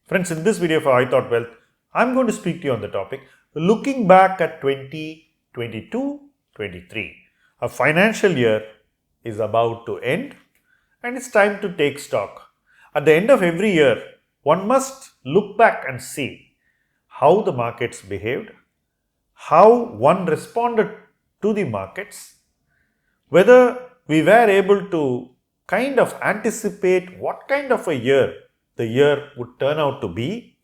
Friends, in this video for I Thought Wealth, I'm going to speak to you on the topic looking back at 2022-23. A financial year is about to end and it's time to take stock. At the end of every year, one must look back and see how the markets behaved, how one responded to the markets, whether we were able to kind of anticipate what kind of a year the year would turn out to be,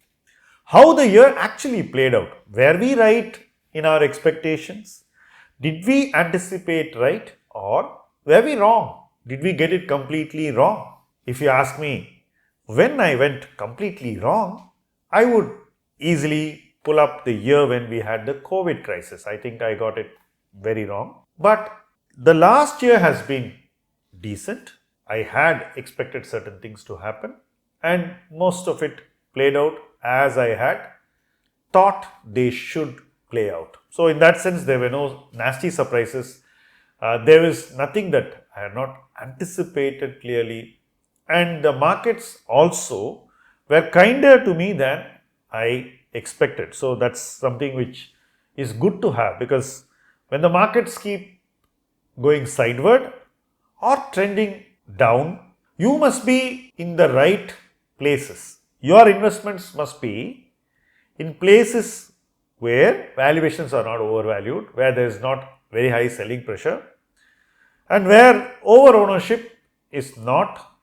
how the year actually played out. Were we right in our expectations? Did we anticipate right or were we wrong? Did we get it completely wrong? If you ask me, when I went completely wrong, I would easily pull up the year when we had the COVID crisis. I think I got it very wrong. But the last year has been decent. I had expected certain things to happen and most of it played out as I had thought they should play out. So in that sense, there were no nasty surprises. There is nothing that I had not anticipated clearly, and the markets also were kinder to me than I expected. So that's something which is good to have, because when the markets keep going sideward or trending down, you must be in the right places. Your investments must be in places where valuations are not overvalued, where there is not very high selling pressure, and where over ownership is not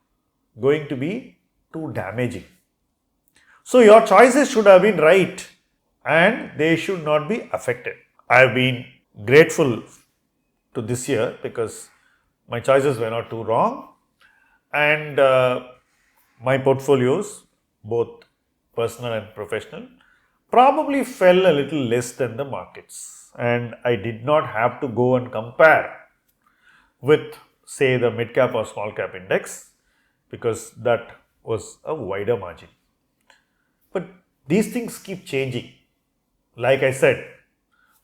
going to be too damaging. So your choices should have been right and they should not be affected. I have been grateful to this year because my choices were not too wrong, and my portfolios, both personal and professional, probably fell a little less than the markets, and I did not have to go and compare with, say, the mid cap or small cap index, because that was a wider margin. But these things keep changing. Like I said,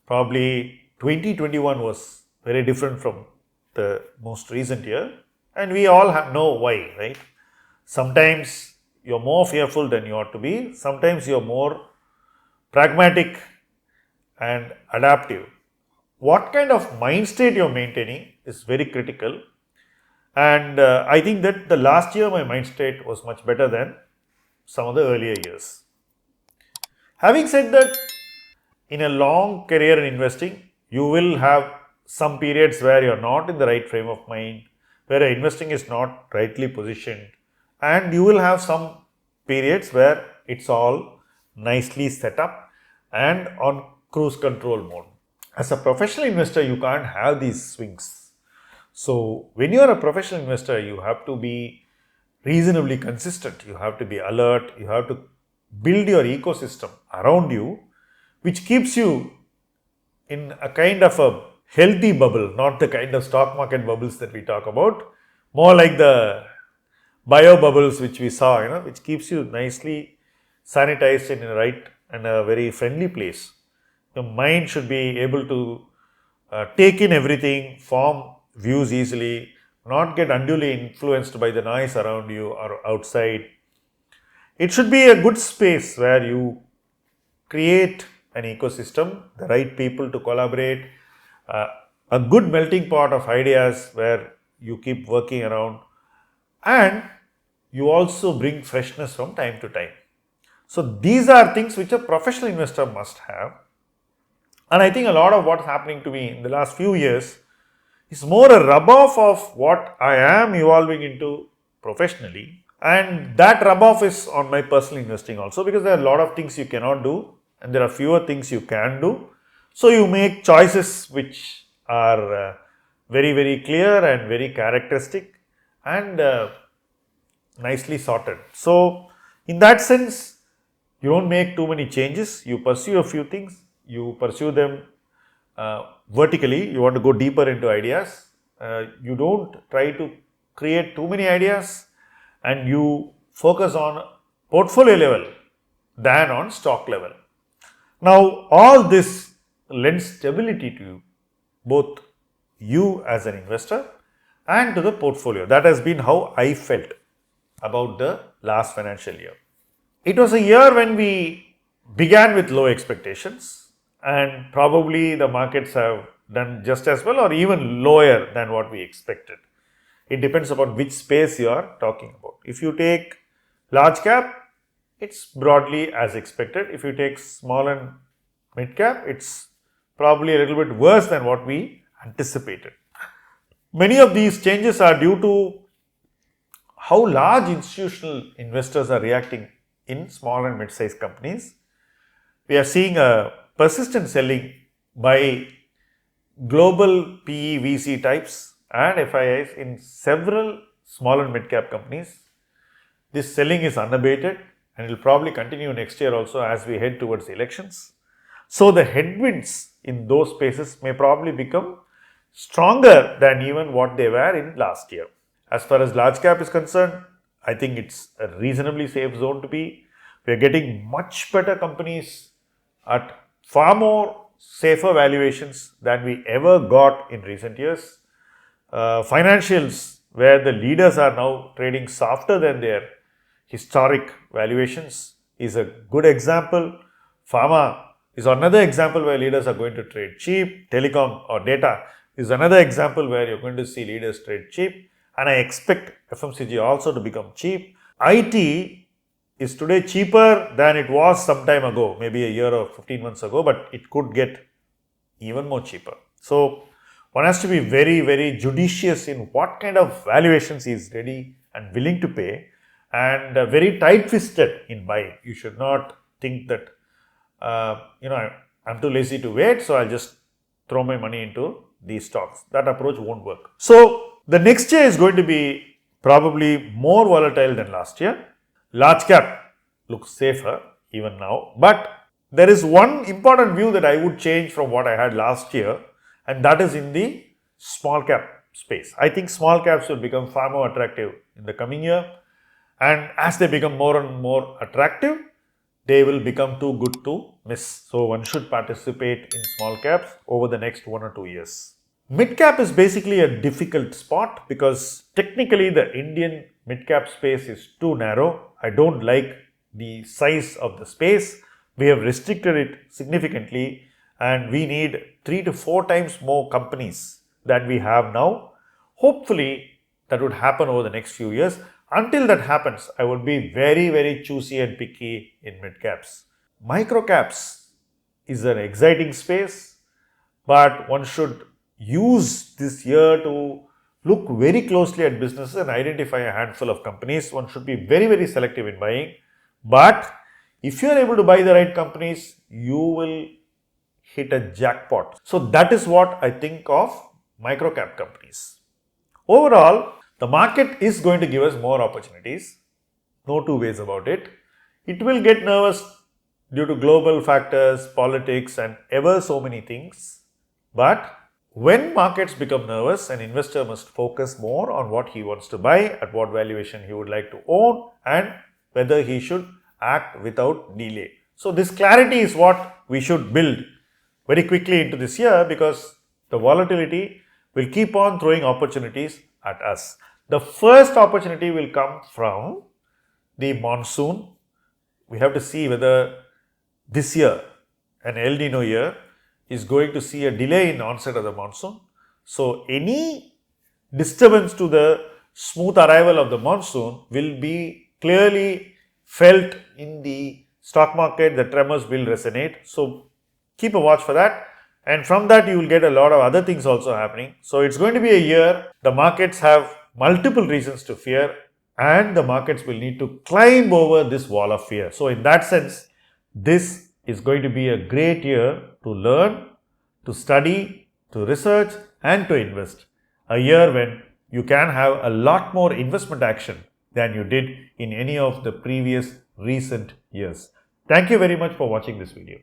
probably 2021 was very different from the most recent year, and we all know why, right? Sometimes you're more fearful than you ought to be. Sometimes you're more pragmatic and adaptive. What kind of mind state you're maintaining is very critical. And I think that the last year my mind state was much better than some of the earlier years. Having said that, in a long career in investing, you will have some periods where you're not in the right frame of mind, where investing is not rightly positioned, and you will have some periods where it's all nicely set up and on cruise control mode. As a professional investor, you can't have these swings. So when you are a professional investor, you have to be reasonably consistent. You have to be alert. You have to build your ecosystem around you, which keeps you in a kind of a healthy bubble, not the kind of stock market bubbles that we talk about, more like the bio bubbles which we saw, which keeps you nicely sanitized in a right and a very friendly place. Your mind should be able to take in everything, form views easily, not get unduly influenced by the noise around you or outside. It should be a good space where you create an ecosystem, the right people to collaborate, a good melting pot of ideas where you keep working around, and you also bring freshness from time to time. So these are things which a professional investor must have. And I think a lot of what's happening to me in the last few years is more a rub-off of what I am evolving into professionally. And that rub-off is on my personal investing also, because there are a lot of things you cannot do and there are fewer things you can do. So you make choices which are very, very clear and very characteristic and nicely sorted. So in that sense, you don't make too many changes. You pursue a few things. You pursue them vertically. You want to go deeper into ideas. You don't try to create too many ideas, and you focus on portfolio level than on stock level. Now, all this lends stability to you, both you as an investor and to the portfolio. That has been how I felt about the last financial year. It was a year when we began with low expectations, and probably the markets have done just as well or even lower than what we expected. It depends upon which space you are talking about. If you take large cap, it's broadly as expected. If you take small and mid cap, it's probably a little bit worse than what we anticipated. Many of these changes are due to how large institutional investors are reacting in small and mid-sized companies. We are seeing a persistent selling by global PE VC types and FIIs in several small and mid-cap companies. This selling is unabated and it will probably continue next year also as we head towards the elections. So the headwinds in those spaces may probably become stronger than even what they were in last year. As far as large cap is concerned, I think it's a reasonably safe zone to be. We are getting much better companies at far more safer valuations than we ever got in recent years. Financials, where the leaders are now trading softer than their historic valuations, is a good example. Pharma is another example where leaders are going to trade cheap. Telecom or data is another example where you're going to see leaders trade cheap. And I expect FMCG also to become cheap. IT is today cheaper than it was some time ago, maybe a year or 15 months ago, but it could get even more cheaper. So one has to be very, very judicious in what kind of valuations he is ready and willing to pay, and very tight-fisted in buying. You should not think that, I'm too lazy to wait, so I'll just throw my money into these stocks. That approach won't work. So the next year is going to be probably more volatile than last year. Large cap looks safer even now, but there is one important view that I would change from what I had last year, and that is in the small cap space. I think small caps will become far more attractive in the coming year, and as they become more and more attractive, they will become too good to miss. So one should participate in small caps over the next 1 or 2 years. Mid-cap is basically a difficult spot because technically the Indian mid-cap space is too narrow. I don't like the size of the space. We have restricted it significantly and we need 3 to 4 times more companies than we have now. Hopefully that would happen over the next few years. Until that happens, I would be very, very choosy and picky in mid-caps. Micro-caps is an exciting space, but one should use this year to look very closely at businesses and identify a handful of companies. One should be very, very selective in buying. But if you are able to buy the right companies, you will hit a jackpot. So that is what I think of micro cap companies. Overall, the market is going to give us more opportunities. No two ways about it. It will get nervous due to global factors, politics and ever so many things. But when markets become nervous, an investor must focus more on what he wants to buy, at what valuation he would like to own and whether he should act without delay. So this clarity is what we should build very quickly into this year because the volatility will keep on throwing opportunities at us. The first opportunity will come from the monsoon. We have to see whether this year, an El Nino year, is going to see a delay in onset of the monsoon. So any disturbance to the smooth arrival of the monsoon will be clearly felt in the stock market. The tremors will resonate. So keep a watch for that. And from that you will get a lot of other things also happening. So it's going to be a year the markets have multiple reasons to fear and the markets will need to climb over this wall of fear. So in that sense, this is going to be a great year to learn, to study, to research and to invest. A year when you can have a lot more investment action than you did in any of the previous recent years. Thank you very much for watching this video.